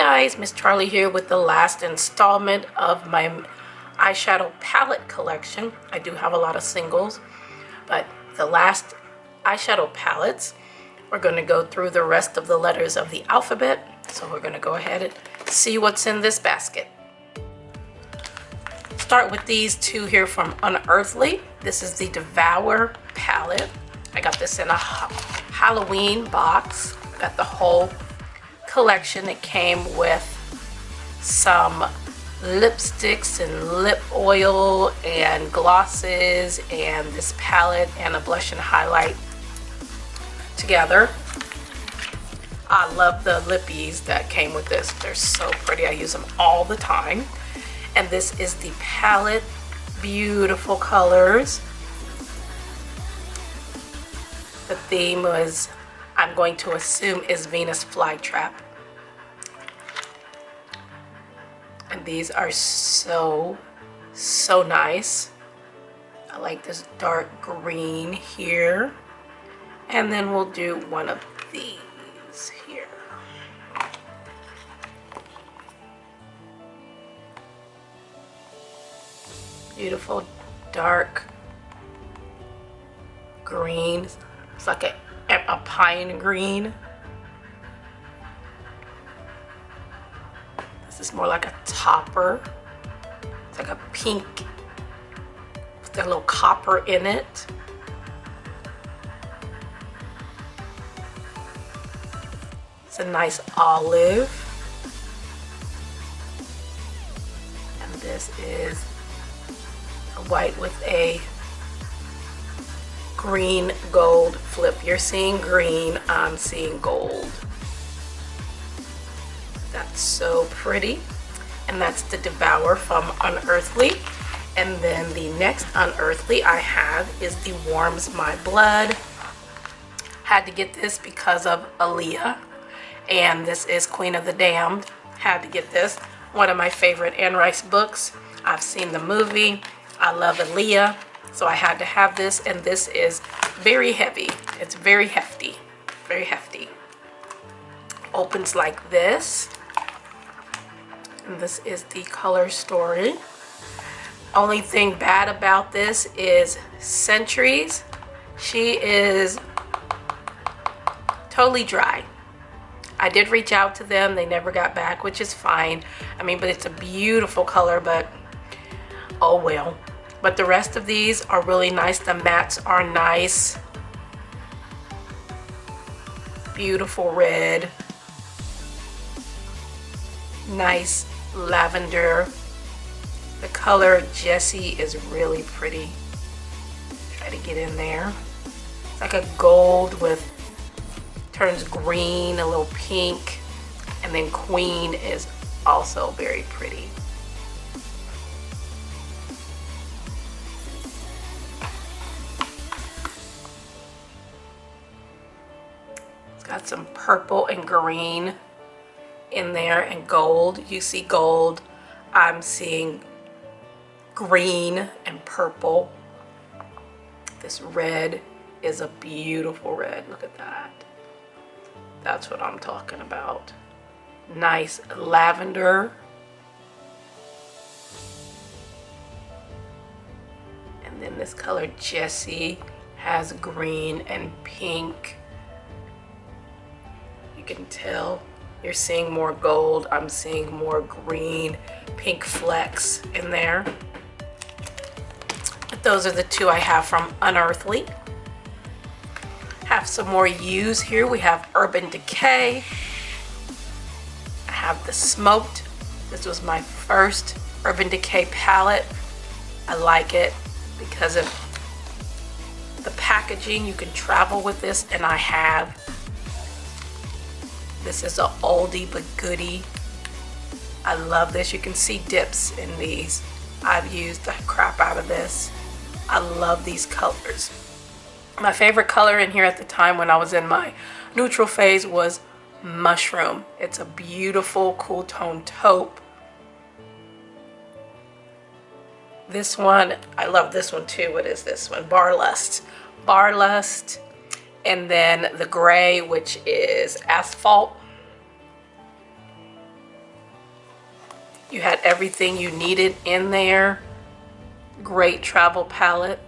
guys, Miss Charlie here with the last installment of my eyeshadow palette collection. I do have a lot of singles, but the last eyeshadow palettes, we're going to go through the rest of the letters of the alphabet. So we're going to go ahead and see what's in this basket. Start with these two here from Unearthly. This is the Devour palette. I got this in a Halloween box. Got the whole collection. It came with some lipsticks and lip oil and glosses and this palette and a blush and highlight together. I love the lippies that came with this. They're so pretty. I use them all the time. And this is the palette. Beautiful colors. The theme was, I'm going to assume, is Venus flytrap. And these are so nice. I like this dark green here. And then we'll do one of these here. Beautiful dark green. It's like a pine green. This is more like a topper. It's like a pink with a little copper in it. It's a nice olive. And this is a white with a green gold flip. You're seeing green, I'm seeing gold. That's so pretty. And that's the Devour from Unearthly. And then the next Unearthly I have is the Warms My Blood. Had to get this because of Aaliyah. And this is Queen of the Damned. Had to get this. One of my favorite Anne Rice books. I've seen the movie. I love Aaliyah. So I had to have this, and this is very heavy. It's very hefty, very hefty. Opens like this. And this is the color story. Only thing bad about this is Centuries. She is totally dry. I did reach out to them. They never got back, which is fine. I mean, but it's a beautiful color, but oh well. But the rest of these are really nice. The mattes are nice. Beautiful red. Nice lavender. The color Jessie is really pretty. Try to get in there. It's like a gold with, turns green, a little pink. And then Queen is also very pretty. Got some purple and green in there and gold. You see gold. I'm seeing green and purple. This red is a beautiful red. Look at that. That's what I'm talking about. Nice lavender. And then this color Jessie has green and pink. You can tell you're seeing more gold. I'm seeing more green, pink flecks in there. But those are the two I have from Unearthly. Have some more U's here. We have Urban Decay. I have the Smoked. This was my first Urban Decay palette. I like it because of the packaging. You can travel with this, and I have. This is an oldie but goodie. I love this. You can see dips in these. I've used the crap out of this. I love these colors. My favorite color in here at the time when I was in my neutral phase was Mushroom. It's a beautiful cool tone taupe. This one, I love this one too. What is this one? Barlust. Barlust. And then the gray, which is Asphalt. You had everything you needed in there. Great travel palette.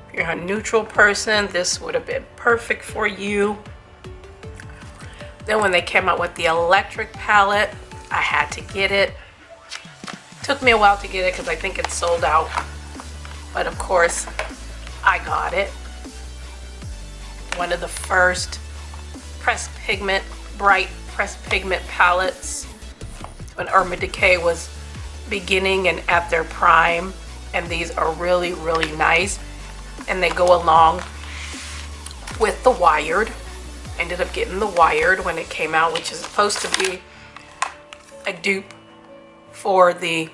If you're a neutral person, this would have been perfect for you. Then when they came out with the electric palette, I had to get it. Took me a while to get it because I think it's sold out. But of course, I got it. One of the first pressed pigment, bright pressed pigment palettes when Urban Decay was beginning and at their prime. And these are really, really nice. And they go along with the wired. Ended up getting the wired when it came out, which is supposed to be a dupe for the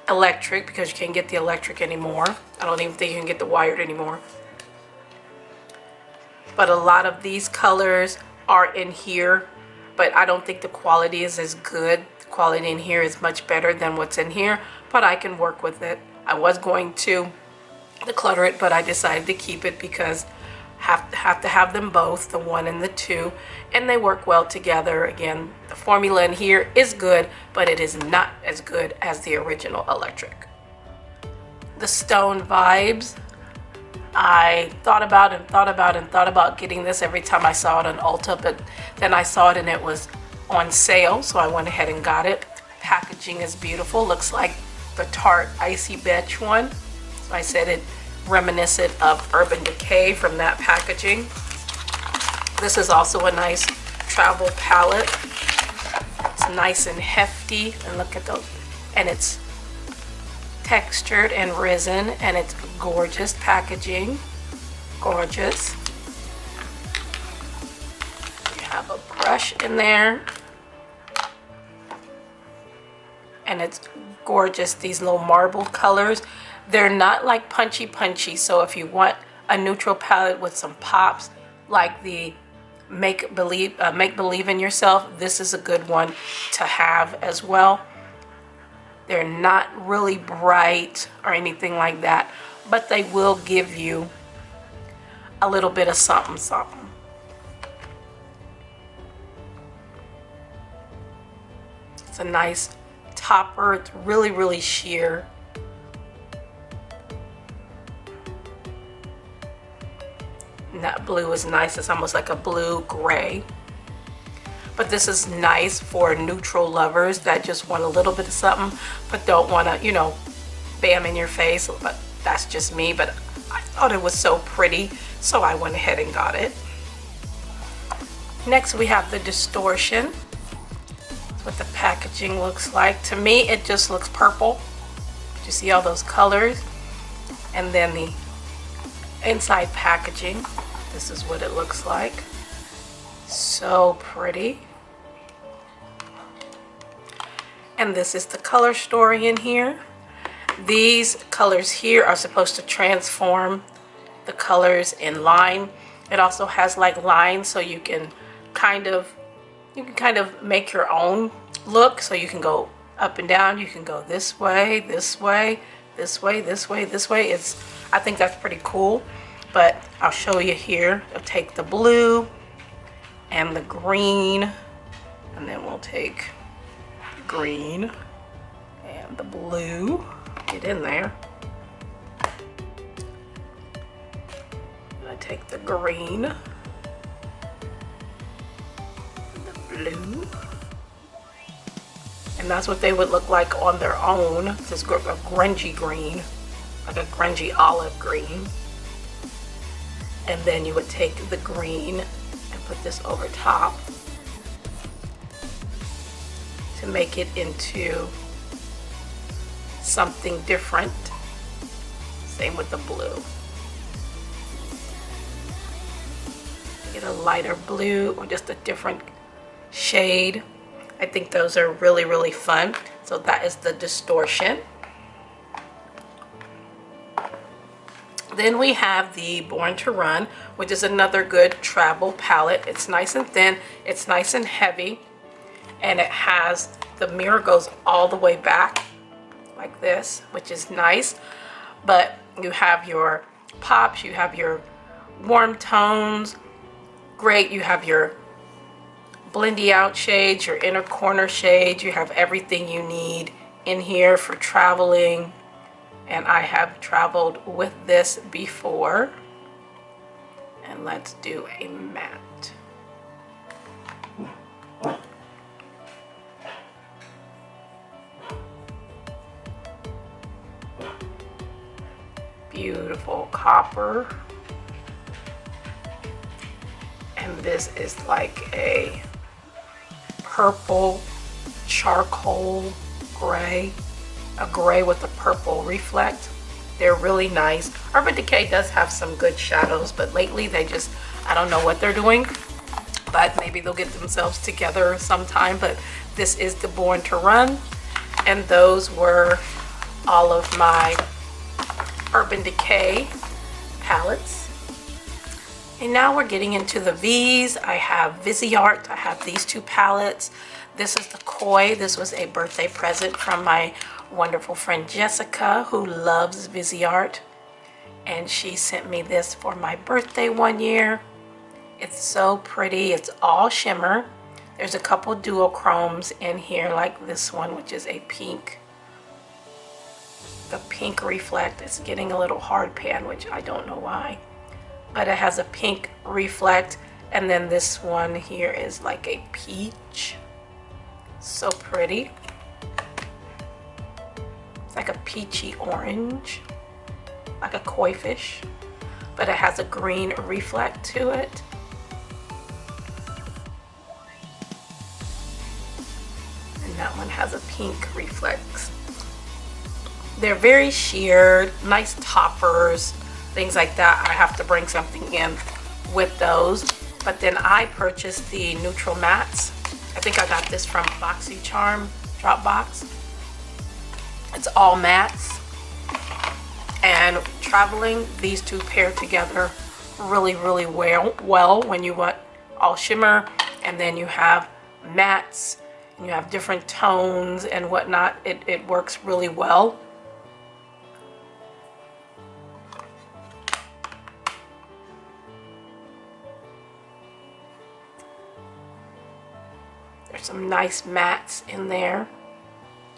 electric, because you can't get the electric anymore. I don't even think you can get the wired anymore. But a lot of these colors are in here, but I don't think the quality is as good. The quality in here is much better than what's in here, but I can work with it. I was going to declutter it, but I decided to keep it because have to have them both, the 1 and the 2, and they work well together. Again, the formula in here is good, but it is not as good as the original electric. The Stone Vibes, I thought about getting this every time I saw it on Ulta, but then I saw it and it was on sale, so I went ahead and got it. Packaging is beautiful, looks like the Tarte Icy Betch one. So I said it reminiscent of Urban Decay from that packaging. This is also a nice travel palette. It's nice and hefty, and look at those, and it's textured and resin, and it's gorgeous packaging. Gorgeous. You have a brush in there, and it's gorgeous. These little marble colors, they're not like punchy, so if you want a neutral palette with some pops, like the Make Believe in Yourself, this is a good one to have as well. They're not really bright or anything like that, but they will give you a little bit of something. It's a nice topper. It's really, really sheer. And that blue is nice. It's almost like a blue gray. But this is nice for neutral lovers that just want a little bit of something, but don't want to, you know, bam in your face. But that's just me. But I thought it was so pretty, so I went ahead and got it. Next we have the Distortion. That's what the packaging looks like. To me, it just looks purple. You see all those colors? And then the inside packaging, this is what it looks like. So pretty. And this is the color story in here. These colors here are supposed to transform the colors in line. It also has like lines, so you can kind of make your own look. So you can go up and down, you can go this way, this way, this way, this way, this way. I think that's pretty cool. But I'll show you here. I'll take the blue and the green, and then we'll take the green and the blue. Get in there. I take the green, the blue, and that's what they would look like on their own. This is a grungy green, like a grungy olive green. And then you would take the green and put this over top to make it into something different. Same with the blue. Get a lighter blue or just a different shade. I think those are really, really fun. So that is the Distortion. Then we have the Born to Run, which is another good travel palette. It's nice and thin, it's nice and heavy, and it has, the mirror goes all the way back like this, which is nice. But you have your pops, you have your warm tones. Great, you have your blendy out shades, your inner corner shades. You have everything you need in here for traveling. And I have traveled with this before. And let's do a matte. Beautiful copper. And this is like a purple charcoal gray, a gray with a purple reflect. They're really nice. Urban Decay does have some good shadows, but lately they just, I don't know what they're doing, but maybe they'll get themselves together sometime. But this is the Born to Run, and those were all of my Urban Decay palettes. And now we're getting into the V's. I have VISEART. I have these two palettes. This is the Koi. This was a birthday present from my wonderful friend Jessica, who loves VISEART. And she sent me this for my birthday one year. It's so pretty. It's all shimmer. There's a couple duochromes in here, like this one, which is a pink. The pink reflect. It's getting a little hard pan, which I don't know why. But it has a pink reflect, and then this one here is like a peach. So pretty. It's like a peachy orange, like a koi fish, but it has a green reflect to it. And that one has a pink reflex. They're very sheared, nice toppers, things like that. I have to bring something in with those. But then I purchased the neutral mattes. I think I got this from BoxyCharm Dropbox. It's all mattes. And traveling, these two pair together really, really well when you want all shimmer, and then you have mattes, and you have different tones and whatnot. It works really well. There's some nice mattes in there.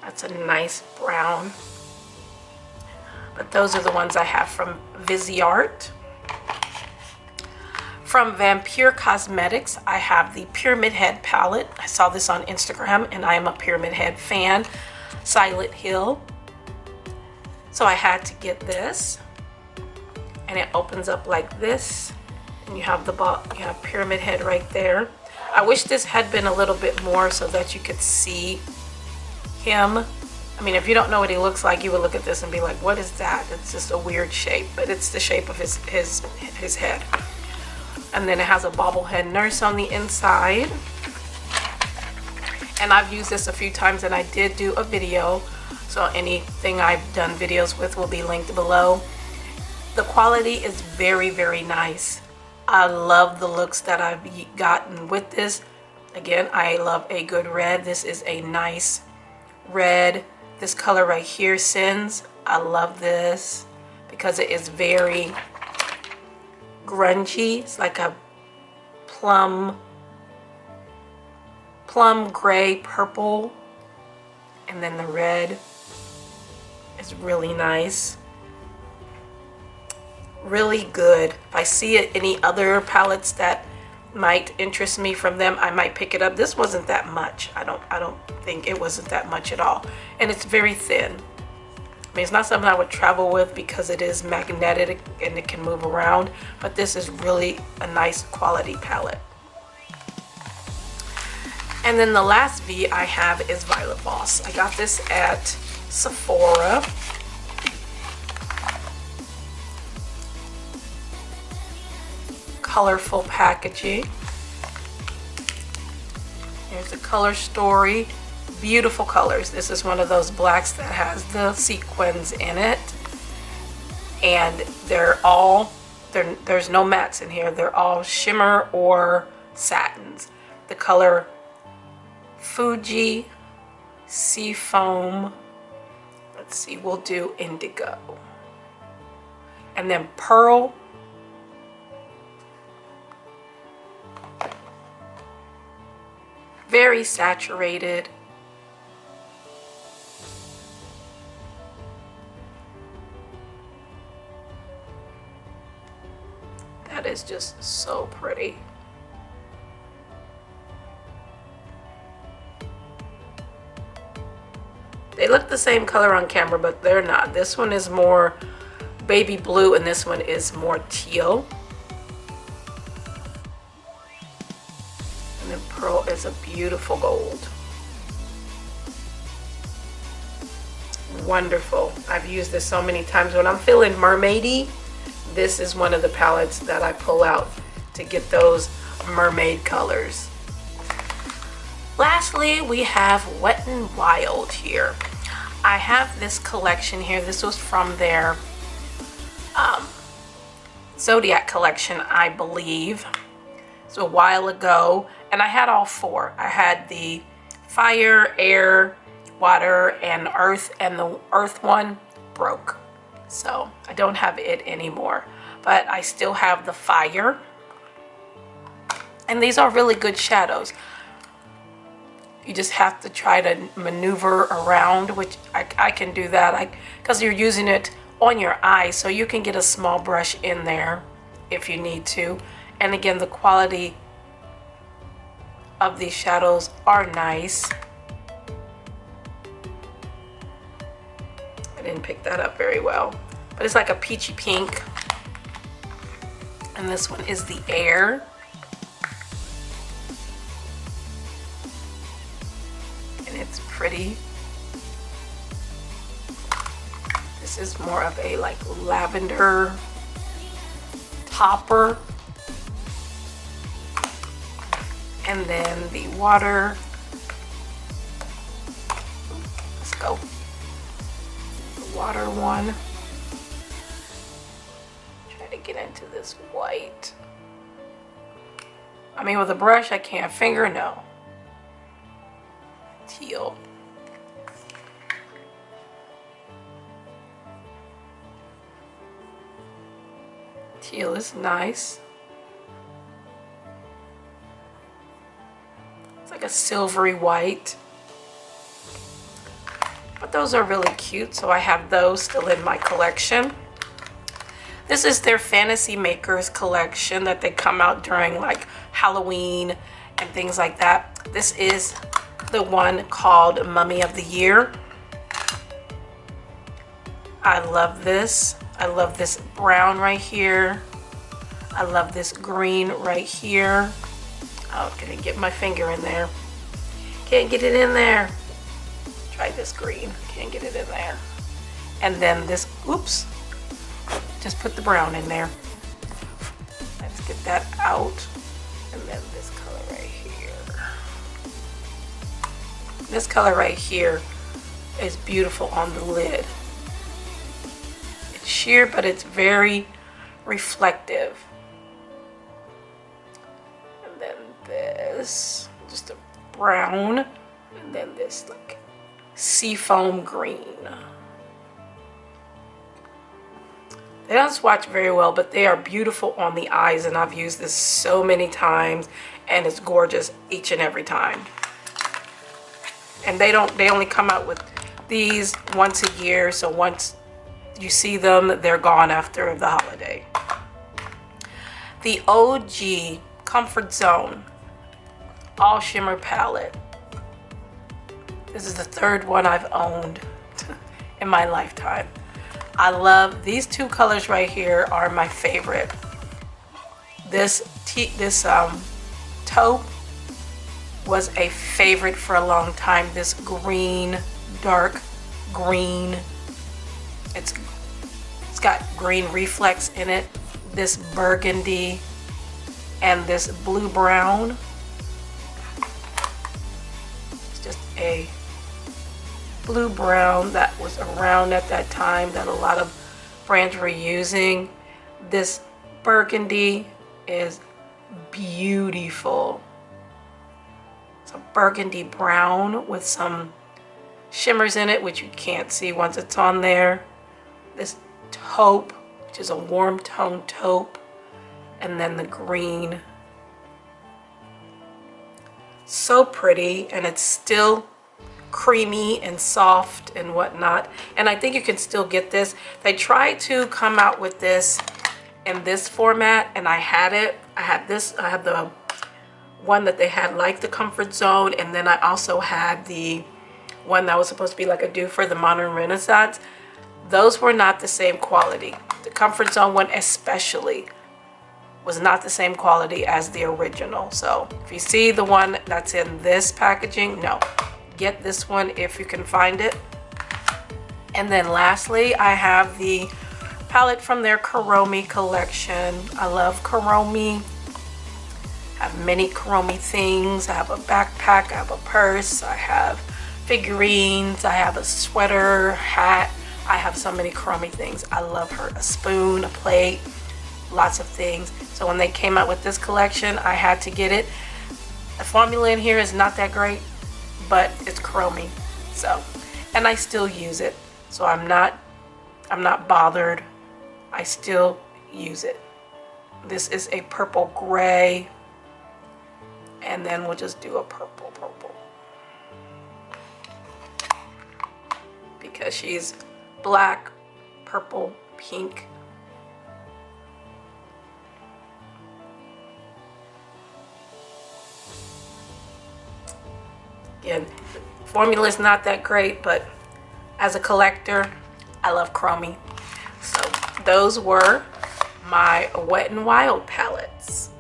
That's a nice brown. But those are the ones I have from VISEART. From Vampire Cosmetics, I have the Pyramid Head palette. I saw this on Instagram, and I am a Pyramid Head fan. Silent Hill. So I had to get this. And it opens up like this. And you have you have Pyramid Head right there. I wish this had been a little bit more so that you could see him. I mean, if you don't know what he looks like, you would look at this and be like, what is that? It's just a weird shape, but it's the shape of his head. And then it has a bobblehead nurse on the inside. And I've used this a few times, and I did do a video. So anything I've done videos with will be linked below. The quality is very, very nice. I love the looks that I've gotten with this. Again, I love a good red. This is a nice red. This color right here, Sins, I love this because it is very grungy. It's like a plum gray purple, and then the red is really nice. Really good. If I see any other palettes that might interest me from them, I might pick it up. This wasn't that much. I don't think it wasn't that much at all. And it's very thin. I mean, it's not something I would travel with because it is magnetic and it can move around, but this is really a nice quality palette. And then the last V I have is Violet Boss. I got this at Sephora. Colorful packaging. Here's the color story. Beautiful colors. This is one of those blacks that has the sequins in it, and there's no mattes in here. They're all shimmer or satins. The color Fuji Seafoam. Let's see, we'll do indigo. and then Pearl. Very saturated. That is just so pretty. They look the same color on camera, but they're not. This one is more baby blue and this one is more teal. And then Pearl is a beautiful gold. Wonderful. I've used this so many times. When I'm feeling mermaidy, this is one of the palettes that I pull out to get those mermaid colors. Lastly, we have Wet n Wild here. I have this collection here. This was from their Zodiac collection, I believe. It's a while ago, and I had all four. I had the fire, air, water, and earth, and the earth one broke. So I don't have it anymore, but I still have the fire. And these are really good shadows. You just have to try to maneuver around, which I can do that because you're using it on your eyes, so you can get a small brush in there if you need to. And again, the quality of these shadows are nice. I didn't pick that up very well, but it's like a peachy pink. And this one is the air. And it's pretty. This is more of a like lavender topper. And then the water. Let's go. Water one. Try to get into this white. I mean, with a brush I can't. Finger, no. Teal. Teal is nice. It's like a silvery white. But those are really cute, so I have those still in my collection. This is their Fantasy Makers collection that they come out during like Halloween and things like that. This is the one called Mummy of the Year. I love this. I love this brown right here. I love this green right here. Oh, can I get my finger in there? Can't get it in there. Try this green. Can't get it in there. And then this, oops, just put the brown in there. Let's get that out. And then this color right here. This color right here is beautiful on the lid. It's sheer, but it's very reflective. And then this, just a brown. And then this like seafoam green. They don't swatch very well, but they are beautiful on the eyes, and I've used this so many times, and it's gorgeous each and every time. And they only come out with these once a year, so once you see them, they're gone after the holiday. The OG Comfort Zone All Shimmer Palette. This is the third one I've owned in my lifetime. I love these two colors right here, are my favorite. This taupe was a favorite for a long time. This green, dark green. It's got green reflex in it. This burgundy and this blue brown. It's just a blue brown that was around at that time that a lot of brands were using. This burgundy is beautiful. It's a burgundy brown with some shimmers in it, which you can't see once it's on there. This taupe which is a warm tone taupe, and then the green. So pretty, and it's still creamy and soft and whatnot. And I think you can still get this. They tried to come out with this in this format, and I had it. I had this. I had the one that they had like the Comfort Zone, and then I also had the one that was supposed to be like a dupe for the Modern Renaissance. Those were not the same quality. The Comfort Zone one especially was not the same quality as the original. So if you see the one that's in this packaging, no, get this one if you can find it. And then lastly, I have the palette from their Kuromi collection. I love Kuromi. I have many Kuromi things. I have a backpack, I have a purse, I have figurines, I have a sweater, hat. I have so many Kuromi things. I love her. A spoon, a plate, lots of things. So when they came out with this collection, I had to get it. The formula in here is not that great, but it's Kuromi. So, and I still use it. So I'm not bothered. I still use it. This is a purple gray, and then we'll just do a purple because she's black, purple, pink. Again, the formula is not that great, but as a collector, I love Kuromi. So those were my Wet n Wild palettes.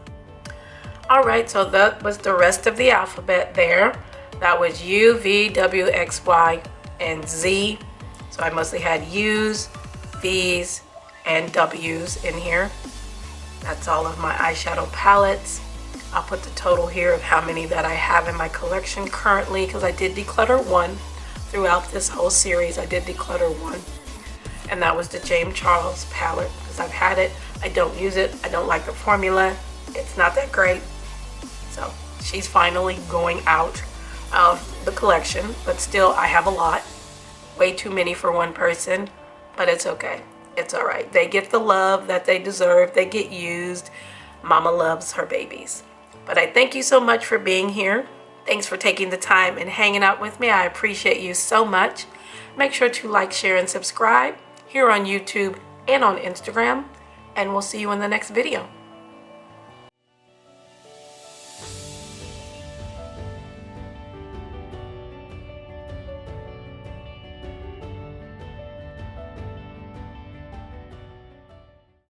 All right, so that was the rest of the alphabet there. That was U, V, W, X, Y, and Z. So I mostly had U's, V's, and W's in here. That's all of my eyeshadow palettes. I'll put the total here of how many that I have in my collection currently, because I did declutter one throughout this whole series. I did declutter one, and that was the James Charles palette, because I've had it. I don't use it. I don't like the formula. It's not that great. So she's finally going out of the collection, but still I have a lot. Way too many for one person, but it's okay. It's all right. They get the love that they deserve. They get used. Mama loves her babies. But I thank you so much for being here. Thanks for taking the time and hanging out with me. I appreciate you so much. Make sure to like, share, and subscribe here on YouTube and on Instagram. And we'll see you in the next video.